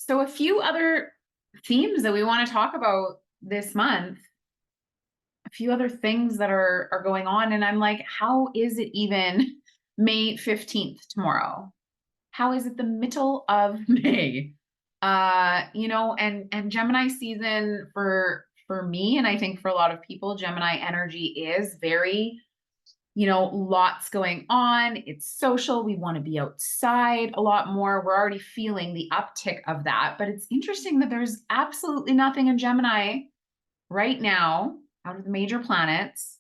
So a few other themes that we want to talk about this month, a few other things that are going on. And I'm like, how is it even May 15th tomorrow? How is it the middle of May? And Gemini season for me, and I think for a lot of people, Gemini energy is very, lots going on. It's social. We want to be outside a lot more. We're already feeling the uptick of that. But it's interesting that there's absolutely nothing in Gemini right now out of the major planets.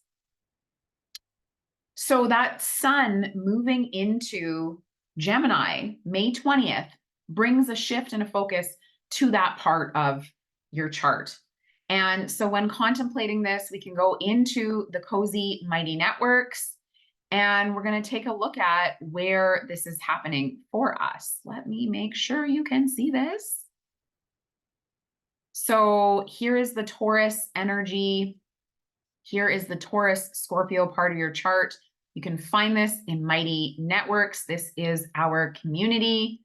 So that sun moving into Gemini, May 20th, brings a shift and a focus to that part of your chart. And so when contemplating this, we can go into the Cozy Mighty Networks, and we're going to take a look at where this is happening for us. Let me make sure you can see this. So here is the Taurus energy. Here is the Taurus Scorpio part of your chart. You can find this in Mighty Networks. This is our community.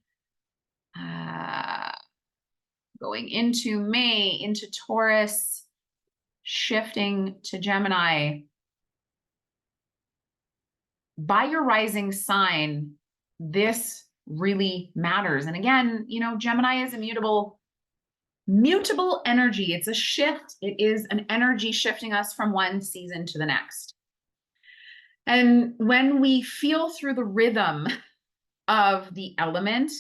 Going into May, into Taurus, shifting to Gemini. By your rising sign, this really matters. And again, Gemini is mutable energy. It's a shift. It is an energy shifting us from one season to the next. And when we feel through the rhythm of the element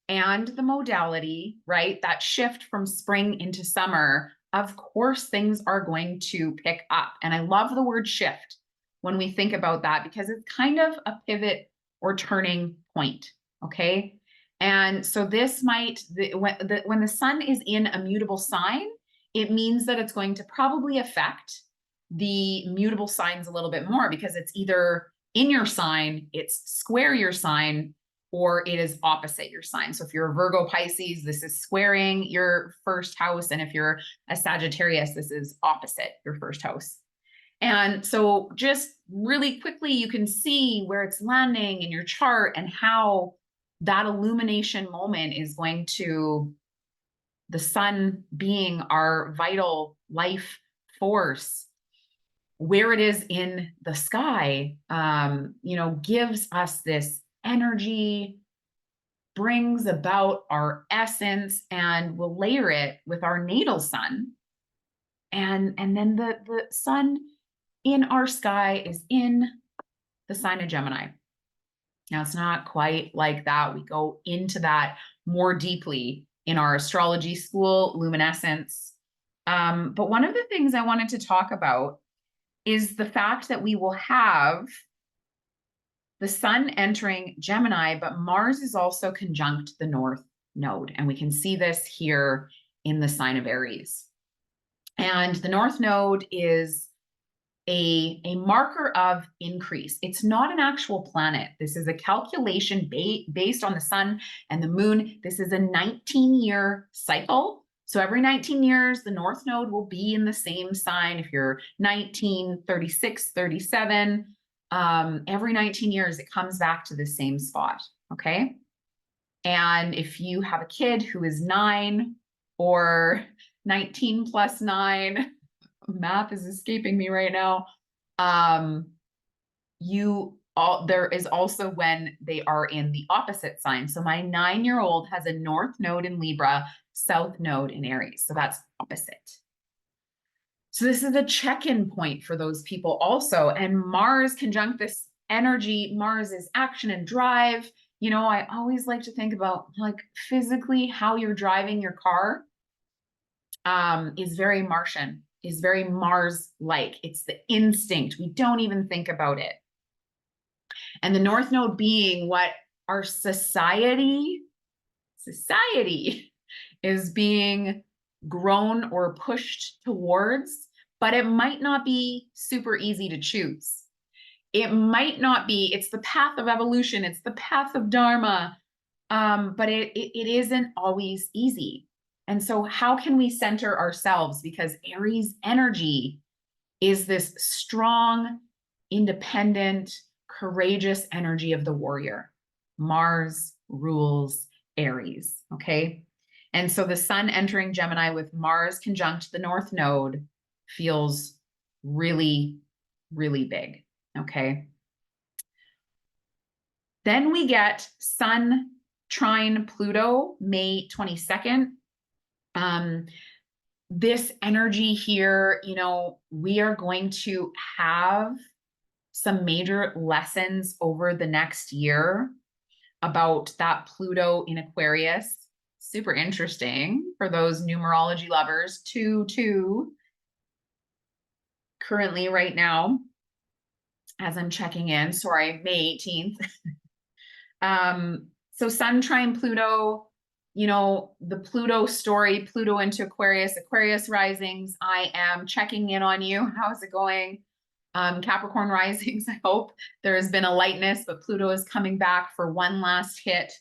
and the modality, right, that shift from spring into summer, of course, things are going to pick up. And I love the word shift when we think about that, because it's kind of a pivot or turning point, okay? And so this might, when the sun is in a mutable sign, it means that it's going to probably affect the mutable signs a little bit more, because it's either in your sign, it's square your sign, or it is opposite your sign. So if you're a Virgo Pisces, this is squaring your first house. And if you're a Sagittarius, this is opposite your first house. And so just really quickly, you can see where it's landing in your chart and how that illumination moment is going to, the sun being our vital life force, where it is in the sky, gives us this energy, brings about our essence, and we'll layer it with our natal sun. And then the sun in our sky is in the sign of Gemini. Now, it's not quite like that. We go into that more deeply in our astrology school, luminescence. But one of the things I wanted to talk about is the fact that we will have the sun entering Gemini, but Mars is also conjunct the North Node. And we can see this here in the sign of Aries. And the North Node is a marker of increase. It's not an actual planet. This is a calculation based on the sun and the moon. This is a 19-year cycle. So every 19 years, the North Node will be in the same sign. If you're 19, 36, 37, every 19 years, it comes back to the same spot, okay? And if you have a kid who is 9 or 19 plus 9, math is escaping me right now. There is also when they are in the opposite sign. So my 9-year-old has a North Node in Libra, South Node in Aries. So that's opposite. So this is a check-in point for those people also. And Mars conjunct this energy. Mars is action and drive. I always like to think about, like, physically how you're driving your car is very Martian, is very Mars-like. It's the instinct. We don't even think about it. And the North Node being what our society is being grown or pushed towards, but it might not be super easy to choose. It might not be, it's the path of evolution, it's the path of Dharma, but it isn't always easy. And so how can we center ourselves? Because Aries energy is this strong, independent, courageous energy of the warrior. Mars rules Aries, okay? And so the sun entering Gemini with Mars conjunct the North Node feels really, really big. Okay. Then we get Sun trine Pluto, May 22nd. This energy here, you know, we are going to have some major lessons over the next year about that Pluto in Aquarius. Super interesting for those numerology lovers. 2-2 currently right now, as I'm checking in. Sorry, May 18th. So Sun trine Pluto, you know, the Pluto story, Pluto into Aquarius, Aquarius risings. I am checking in on you. How's it going? Capricorn risings, I hope there has been a lightness, but Pluto is coming back for one last hit.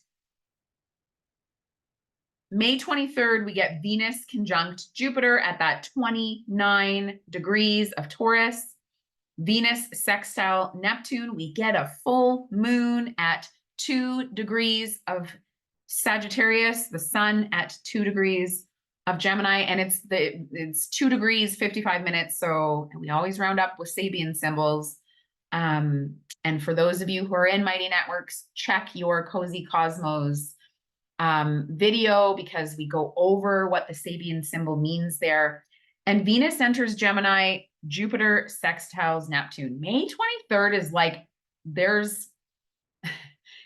May 23rd, we get Venus conjunct Jupiter at that 29 degrees of Taurus. Venus sextile Neptune, we get a full moon at 2 degrees of Sagittarius, the sun at 2 degrees of Gemini, and it's 2 degrees 55 minutes. So we always round up with Sabian symbols. And for those of you who are in Mighty Networks, check your Cozy Cosmos video, because we go over what the Sabian symbol means there. And Venus enters Gemini, Jupiter sextiles Neptune. May 23rd is like,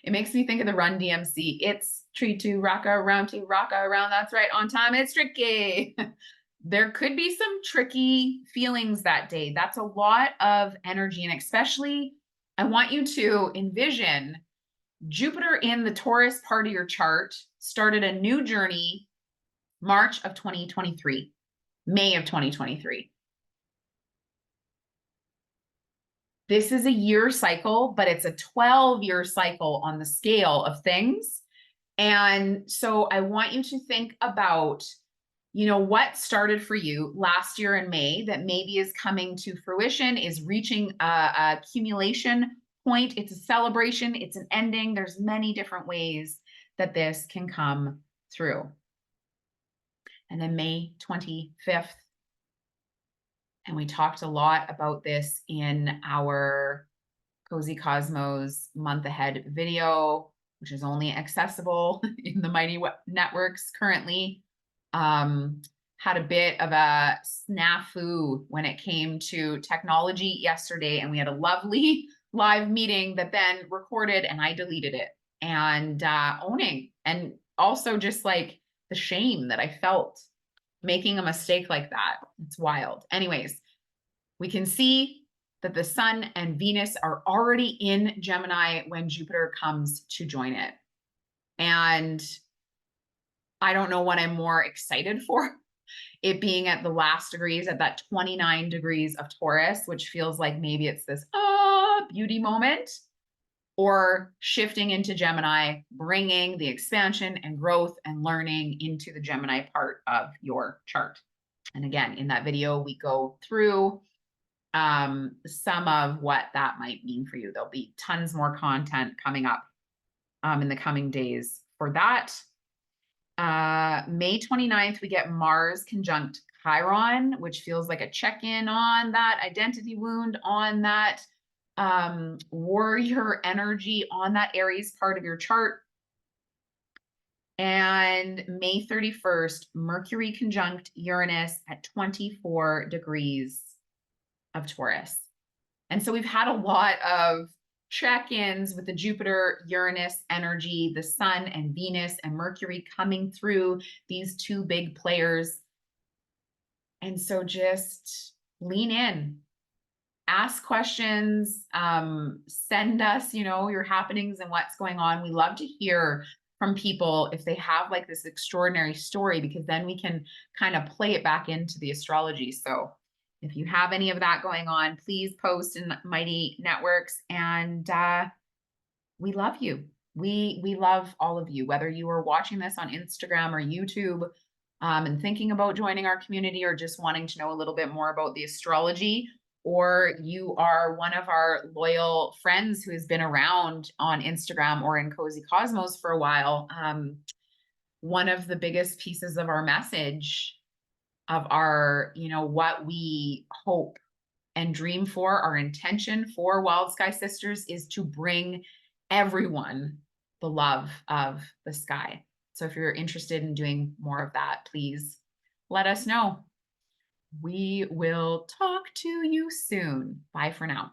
it makes me think of the Run DMC. It's tree to rocka around, that's right, on time, it's tricky. There could be some tricky feelings that day. That's a lot of energy, and especially I want you to envision Jupiter in the Taurus part of your chart started a new journey March of 2023, May of 2023. This is a year cycle, but it's a 12-year cycle on the scale of things. And so I want you to think about, you know, what started for you last year in May that maybe is coming to fruition, is reaching a accumulation point. It's a celebration, it's an ending. There's many different ways that this can come through. And then May 25th, and we talked a lot about this in our Cozy Cosmos month ahead video, which is only accessible in the Mighty Networks currently. Had a bit of a snafu when it came to technology yesterday, and we had a lovely live meeting that then recorded, and I deleted it. And owning, and also just like the shame that I felt making a mistake like that. It's wild. Anyways, we can see that the sun and Venus are already in Gemini when Jupiter comes to join it. And I don't know what I'm more excited for, it being at the last degrees, at that 29 degrees of Taurus, which feels like maybe it's this beauty moment, or shifting into Gemini, bringing the expansion and growth and learning into the Gemini part of your chart. And again, in that video, we go through some of what that might mean for you. There'll be tons more content coming up in the coming days for that. May 29th, we get Mars conjunct Chiron, which feels like a check-in on that identity wound, on that warrior energy, on that Aries part of your chart. And May 31st, Mercury conjunct Uranus at 24 degrees of Taurus. And so we've had a lot of check-ins with the Jupiter, Uranus energy, the sun and Venus and Mercury coming through, these two big players. And so just lean in, ask questions, send us, you know, your happenings and what's going on. We love to hear from people if they have like this extraordinary story, because then we can kind of play it back into the astrology. So if you have any of that going on, please post in Mighty Networks, and we love you. We love all of you, whether you are watching this on Instagram or YouTube and thinking about joining our community, or just wanting to know a little bit more about the astrology, or you are one of our loyal friends who has been around on Instagram or in Cozy Cosmos for a while. one of the biggest pieces of our message of our, what we hope and dream for, our intention for Wild Sky Sisters is to bring everyone the love of the sky. So if you're interested in doing more of that, please let us know. We will talk to you soon. Bye for now.